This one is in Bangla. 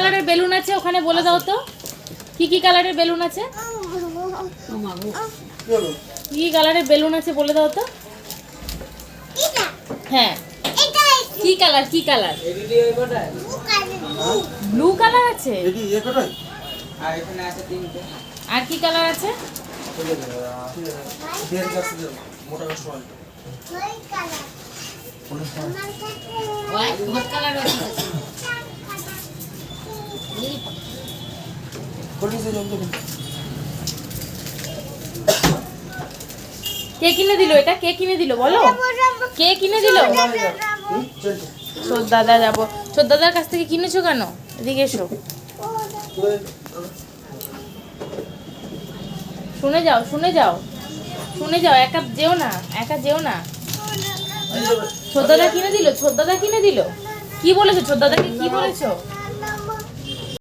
কালারের বেলুন আছে ওখানে বলে দাও তো, কি কালারের বেলুন আছে? কি কালারের বেলুন আছে বলে দাও তো। হ্যাঁ, কি কালার? কি কালার? ব্লু কালার আছে। আর কি কালার আছে? কে কিনে দিল এটা? কে কিনে দিল বলো? কে কিনে দিল? ছোট দাদা যাবো। ছোট দাদার কাছ থেকে কিনেছো কেন? এদিকে এসো। শুনে যাও, শুনে যাও, শুনে যাও। একা যেও না, একা যেও না। ছোট দাদা কিনে দিল, ছোট দাদা কিনে দিল। কি বলেছো ছোট দাদাকে? কি বলেছো?